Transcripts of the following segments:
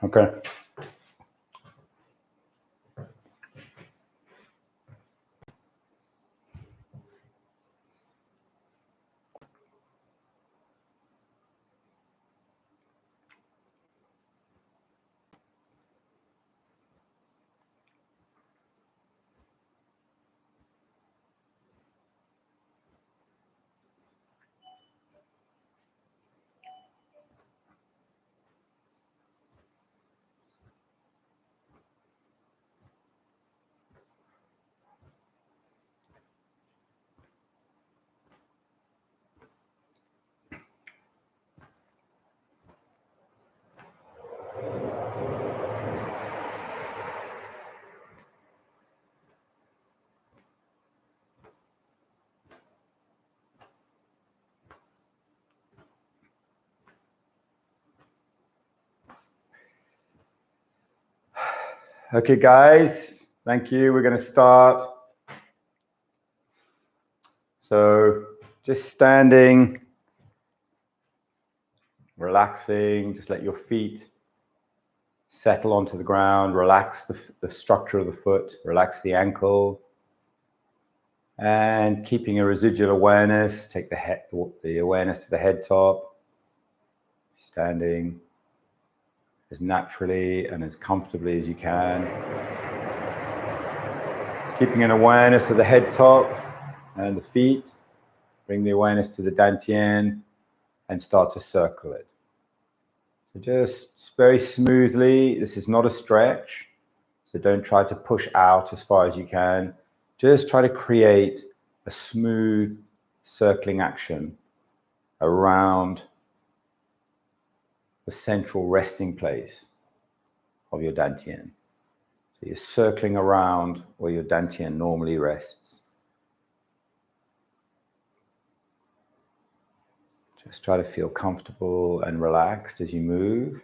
Okay. Okay, guys, thank you. We're going to start. So just standing, relaxing, just let your feet settle onto the ground, relax the structure of the foot, relax the ankle, and keeping a residual awareness, take the awareness to the head top, standing as naturally and as comfortably as you can. Keeping an awareness of the head top and the feet, bring the awareness to the dantian and start to circle it. So just very smoothly, this is not a stretch, so don't try to push out as far as you can. Just try to create a smooth circling action around the central resting place of your dantian. So you're circling around where your dantian normally rests. Just try to feel comfortable and relaxed as you move.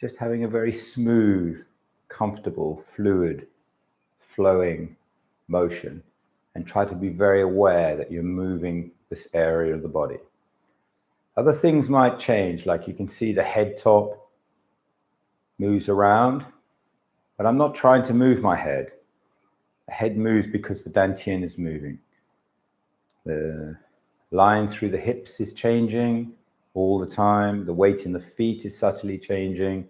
Just having a very smooth, comfortable, fluid, flowing motion. And try to be very aware that you're moving this area of the body. Other things might change, like you can see the head top moves around, but I'm not trying to move my head. The head moves because the dantian is moving. The line through the hips is changing all the time. The weight in the feet is subtly changing.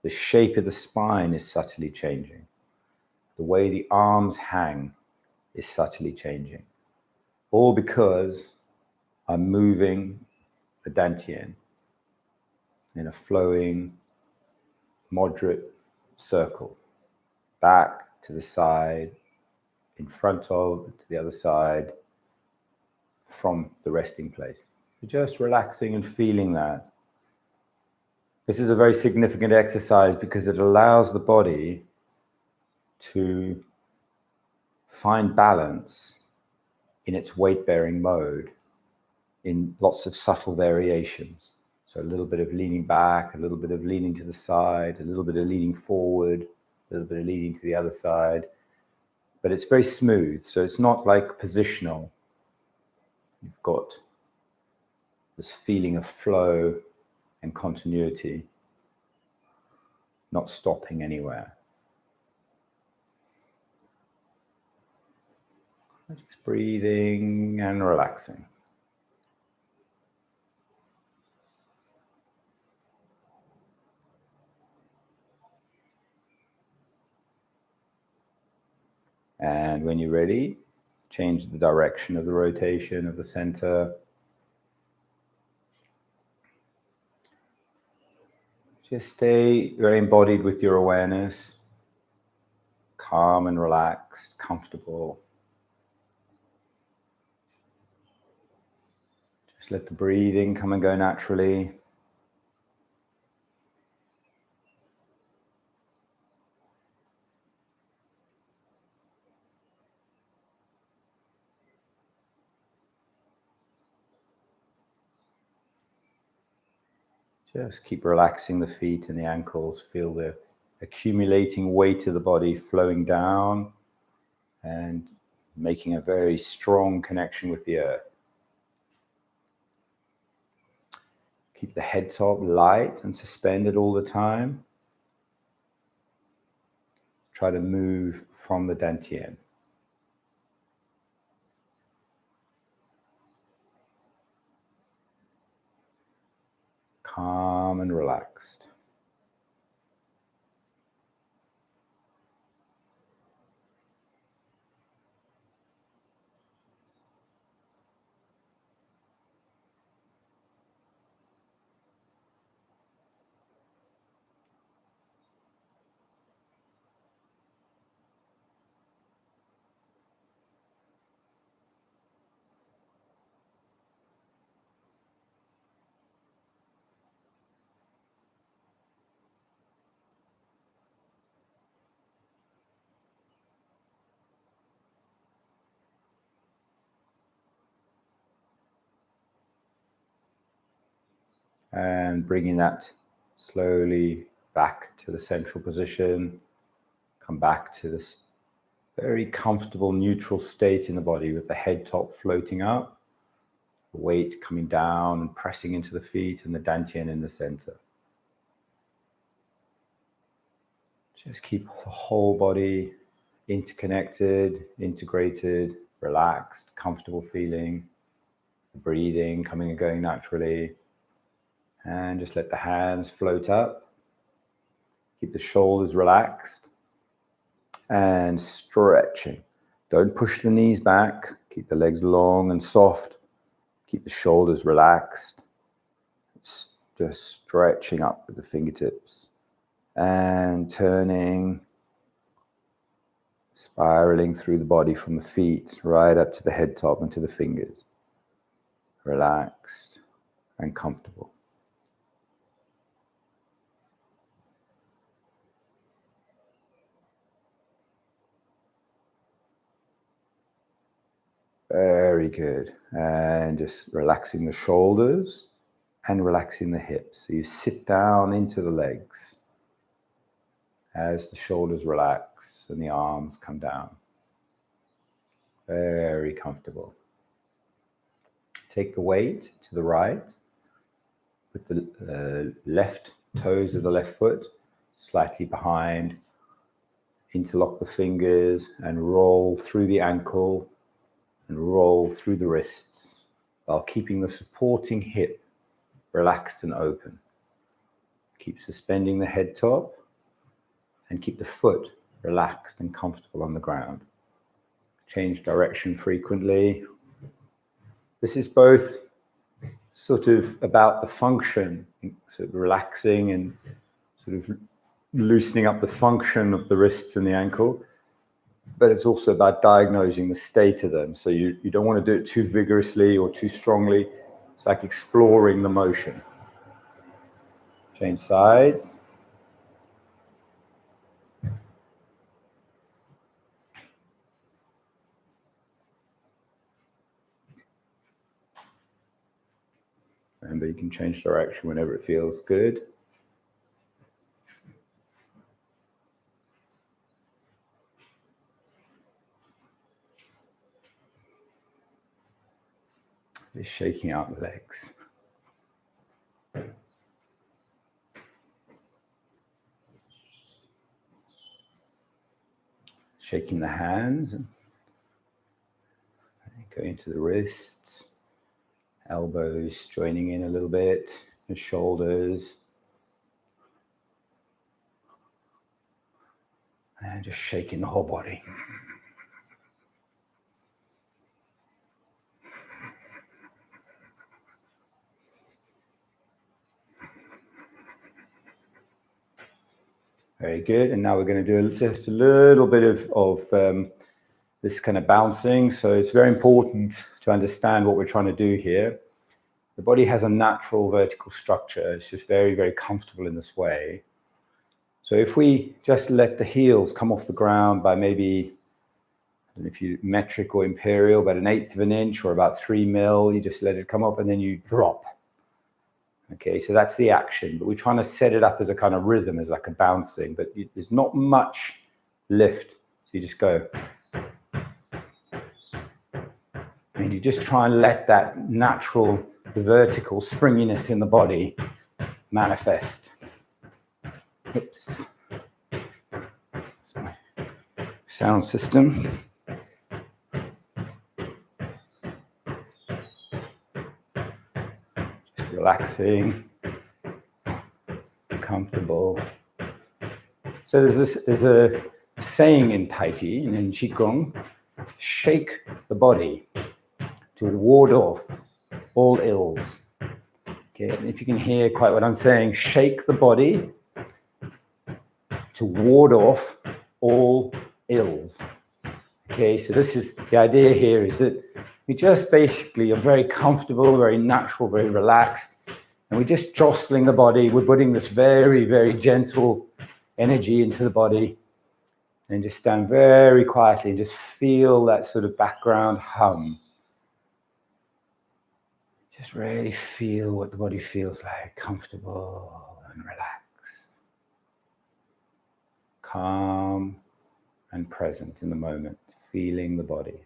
The shape of the spine is subtly changing. The way the arms hang is subtly changing. All because I'm moving the dantian in a flowing, moderate circle. Back to the side, in front of, to the other side, from the resting place. Just relaxing and feeling that. This is a very significant exercise because it allows the body to find balance in its weight-bearing mode in lots of subtle variations. So a little bit of leaning back, a little bit of leaning to the side, a little bit of leaning forward, a little bit of leaning to the other side. But it's very smooth, so it's not like positional. You've got this feeling of flow and continuity, not stopping anywhere. Just breathing and relaxing. And when you're ready, change the direction of the rotation of the center. Just stay very embodied with your awareness, calm and relaxed, comfortable. Just let the breathing come and go naturally. Just keep relaxing the feet and the ankles. Feel the accumulating weight of the body flowing down and making a very strong connection with the earth. Keep the head top light and suspended all the time. Try to move from the dantian. Calm and relaxed. And bringing that slowly back to the central position. Come back to this very comfortable neutral state in the body with the head top floating up, the weight coming down and pressing into the feet and the dantian in the center. Just keep the whole body interconnected, integrated, relaxed, comfortable feeling, breathing coming and going naturally. And just let the hands float up. Keep the shoulders relaxed and stretching. Don't push the knees back. Keep the legs long and soft. Keep the shoulders relaxed. It's just stretching up with the fingertips and turning, spiraling through the body from the feet right up to the head top and to the fingers. Relaxed and comfortable. Very good. And just relaxing the shoulders and relaxing the hips. So you sit down into the legs as the shoulders relax and the arms come down. Very comfortable. Take the weight to the right. Put the left toes of the left foot slightly behind. Interlock the fingers and roll through the ankle and roll through the wrists while keeping the supporting hip relaxed and open. Keep suspending the head top and keep the foot relaxed and comfortable on the ground. Change direction frequently. This is both sort of about the function, sort of relaxing and sort of loosening up the function of the wrists and the ankle, but it's also about diagnosing the state of them. So you don't want to do it too vigorously or too strongly. It's like exploring the motion. Change sides. Remember, you can change direction whenever it feels good. Just shaking out the legs. Shaking the hands and going to the wrists, elbows joining in a little bit, the shoulders. And just shaking the whole body. Very good. And now we're going to do just a little bit of this kind of bouncing. So it's very important to understand what we're trying to do here. The body has a natural vertical structure. It's just very, very comfortable in this way. So if we just let the heels come off the ground by maybe, I don't know if you metric or imperial, but 1/8 of an inch or about 3 mil, you just let it come up and then you drop. Okay, so that's the action, but we're trying to set it up as a kind of rhythm, as like a bouncing, but there's not much lift. So you just go. And you just try and let that natural the vertical springiness in the body manifest. Oops. That's my sound system. Just relaxing, comfortable. So there's a saying in Taiji and in Qigong, shake the body to ward off all ills. Okay, and if you can hear quite what I'm saying, shake the body to ward off all ills. Okay, so this is the idea here, is that we just basically are very comfortable, very natural, very relaxed, and we're just jostling the body. We're putting this very, very gentle energy into the body, and just stand very quietly and just feel that sort of background hum. Just really feel what the body feels like, comfortable and relaxed, calm and present in the moment, feeling the body.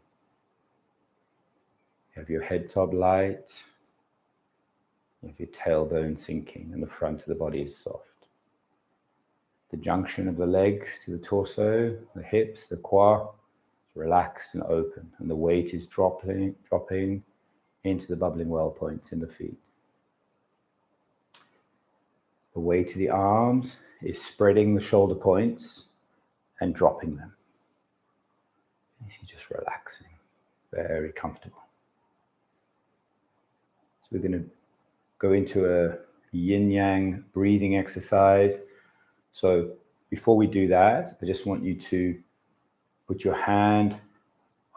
You have your head top light, you have your tailbone sinking, and the front of the body is soft. The junction of the legs to the torso, the hips, the quad, is relaxed and open, and the weight is dropping into the bubbling well points in the feet. The weight of the arms is spreading the shoulder points and dropping them. You're just relaxing, very comfortable. So we're going to go into a yin-yang breathing exercise. So before we do that, I just want you to put your hand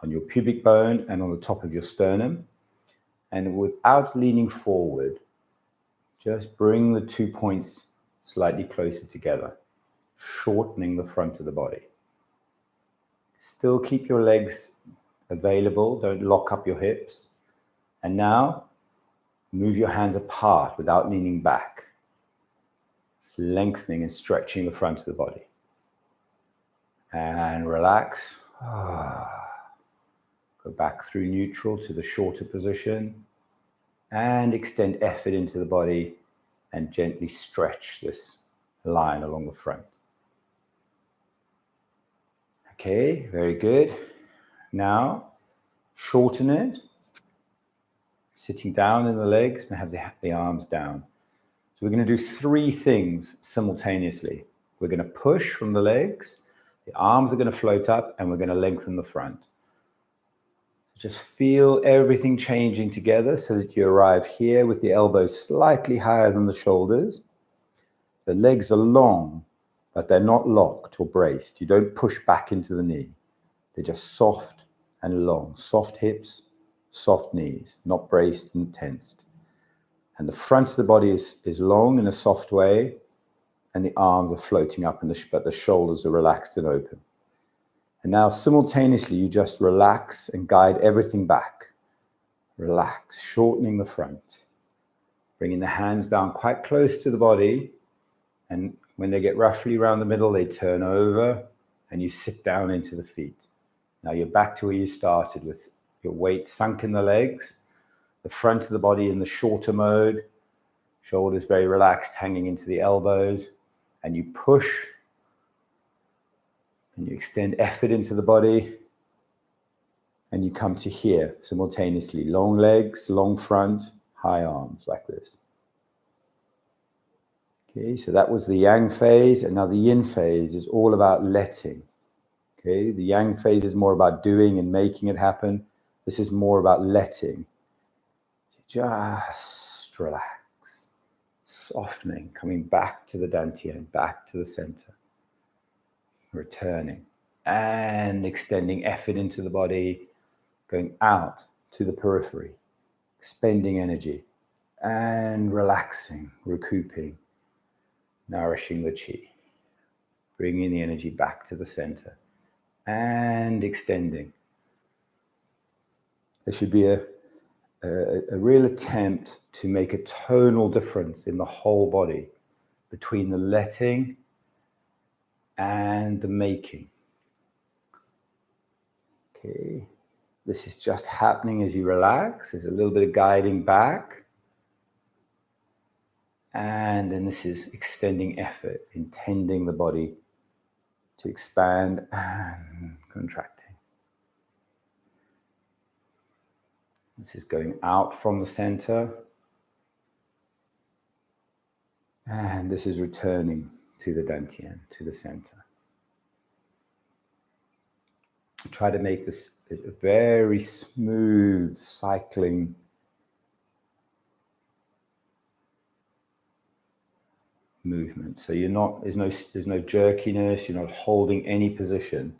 on your pubic bone and on the top of your sternum. And without leaning forward, just bring the 2 points slightly closer together, shortening the front of the body. Still keep your legs available, don't lock up your hips. And now, move your hands apart without leaning back, lengthening and stretching the front of the body. And relax. Go back through neutral to the shorter position and extend effort into the body and gently stretch this line along the front. Okay, very good. Now, shorten it, sitting down in the legs and have the arms down. So we're going to do 3 things simultaneously. We're going to push from the legs, the arms are going to float up, and we're going to lengthen the front. Just feel everything changing together so that you arrive here with the elbows slightly higher than the shoulders. The legs are long, but they're not locked or braced. You don't push back into the knee. They're just soft and long. Soft hips, soft knees, not braced and tensed. And the front of the body is long in a soft way, and the arms are floating up, but the shoulders are relaxed and open. And now simultaneously, you just relax and guide everything back. Relax, shortening the front. Bringing the hands down quite close to the body. And when they get roughly around the middle, they turn over and you sit down into the feet. Now you're back to where you started, with your weight sunk in the legs, the front of the body in the shorter mode, shoulders very relaxed, hanging into the elbows, and you push and you extend effort into the body, and you come to here simultaneously. Long legs, long front, high arms like this. Okay, so that was the yang phase, and now the yin phase is all about letting. Okay, the yang phase is more about doing and making it happen. This is more about letting. Just relax, softening, coming back to the dantian, back to the center. Returning and extending effort into the body, going out to the periphery, expending energy and relaxing, recouping, nourishing the qi, bringing the energy back to the center and extending. There should be a real attempt to make a tonal difference in the whole body between the letting and the making. Okay, this is just happening as you relax. There's a little bit of guiding back, And then this is extending effort, intending the body to expand and contracting. This is going out from the center. And this is returning to the dantian, to the center. Try to make this a very smooth cycling movement. So there's no jerkiness, you're not holding any position.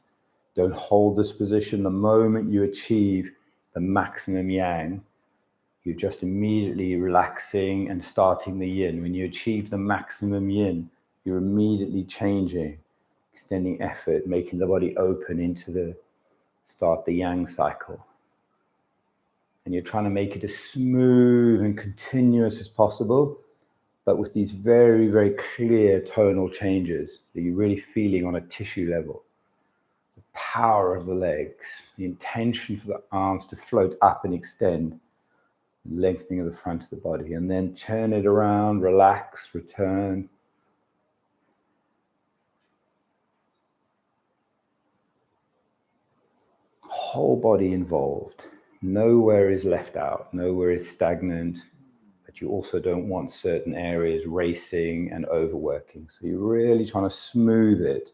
Don't hold this position. The moment you achieve the maximum yang, you're just immediately relaxing and starting the yin. When you achieve the maximum yin, you're immediately changing, extending effort, making the body open into start the yang cycle. And you're trying to make it as smooth and continuous as possible, but with these very, very clear tonal changes that you're really feeling on a tissue level. The power of the legs, the intention for the arms to float up and extend, lengthening of the front of the body, and then turn it around, relax, return. Whole body involved. Nowhere is left out, nowhere is stagnant, but you also don't want certain areas racing and overworking. So you're really trying to smooth it.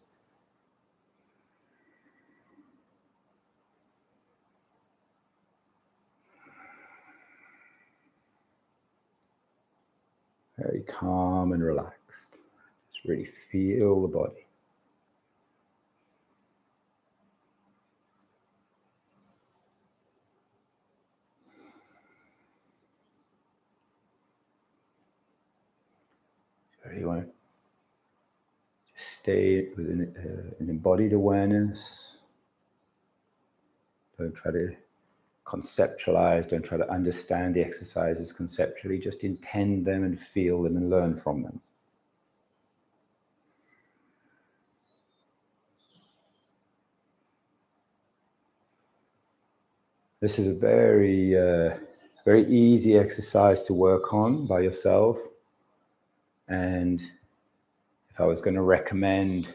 Very calm and relaxed. Just really feel the body. You want to just stay with an embodied awareness. Don't try to conceptualize, don't try to understand the exercises conceptually, just intend them and feel them and learn from them. This is a very, very easy exercise to work on by yourself. And if I was going to recommend,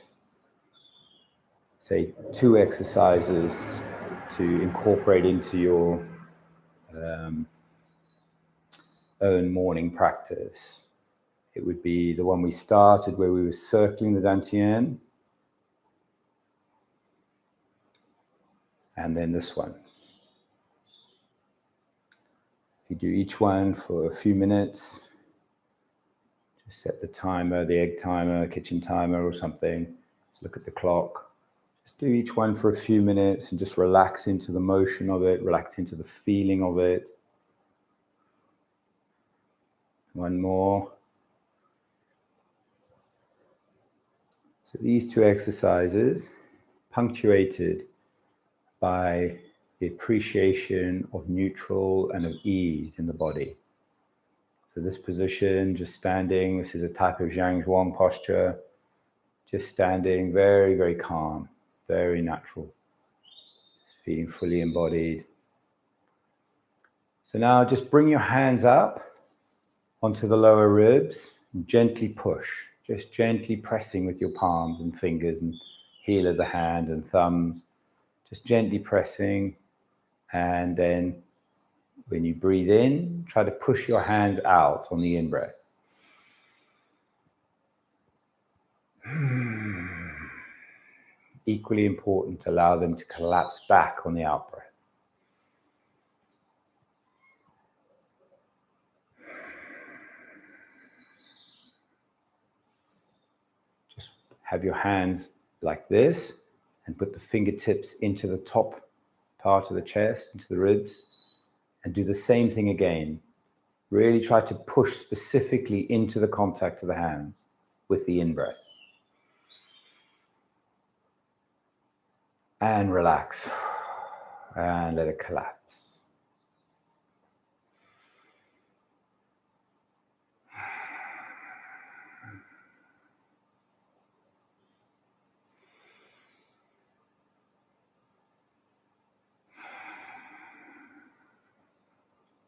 say, 2 exercises to incorporate into your own morning practice, it would be the one we started where we were circling the dantian, and then this one. You do each one for a few minutes. Just set the timer, the egg timer, kitchen timer or something. Just look at the clock. Just do each one for a few minutes and just relax into the motion of it, relax into the feeling of it. One more. So these 2 exercises, punctuated by the appreciation of neutral and of ease in the body. So this position, just standing, this is a type of Zhang Zhuang posture, just standing, very, very calm, very natural, just feeling fully embodied. So now just bring your hands up onto the lower ribs, and gently push, just gently pressing with your palms and fingers and heel of the hand and thumbs, just gently pressing. And then when you breathe in, try to push your hands out on the in-breath. Equally important to allow them to collapse back on the out-breath. Just have your hands like this and put the fingertips into the top part of the chest, into the ribs, and do the same thing again. Really try to push specifically into the contact of the hands with the in-breath. And relax. And let it collapse.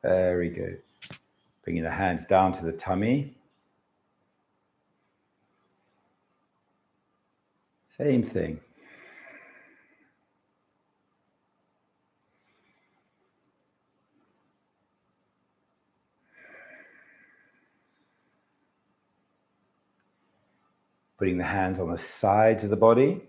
Very good. Bringing the hands down to the tummy. Same thing. Putting the hands on the sides of the body.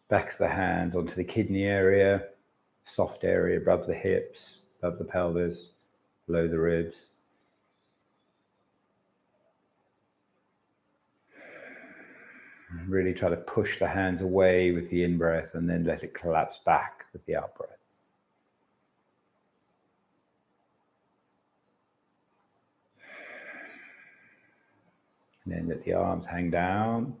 Backs the hands onto the kidney area, soft area above the hips, above the pelvis, below the ribs. And really try to push the hands away with the in-breath and then let it collapse back with the out-breath. And then let the arms hang down.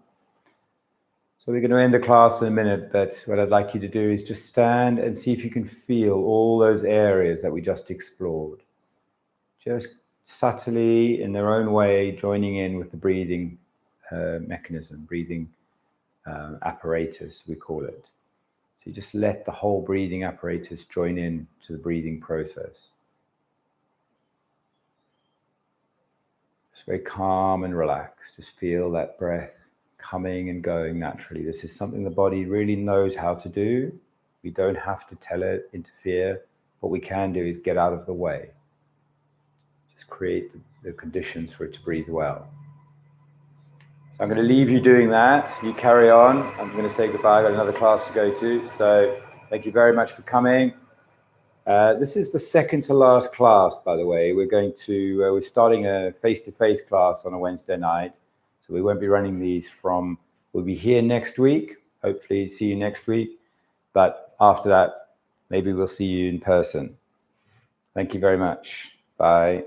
So we're going to end the class in a minute, but what I'd like you to do is just stand and see if you can feel all those areas that we just explored. Just subtly, in their own way, joining in with the breathing mechanism, breathing apparatus, we call it. So you just let the whole breathing apparatus join in to the breathing process. Just very calm and relaxed. Just feel that breath coming and going naturally. This is something the body really knows how to do. We don't have to tell it, interfere. What we can do is get out of the way. Just create the conditions for it to breathe well. So I'm going to leave you doing that. You carry on. I'm going to say goodbye. I've got another class to go to. So thank you very much for coming. This is the second to last class, by the way. We're starting a face-to-face class on a Wednesday night. So we won't be running these we'll be here next week. Hopefully see you next week. But after that, maybe we'll see you in person. Thank you very much. Bye.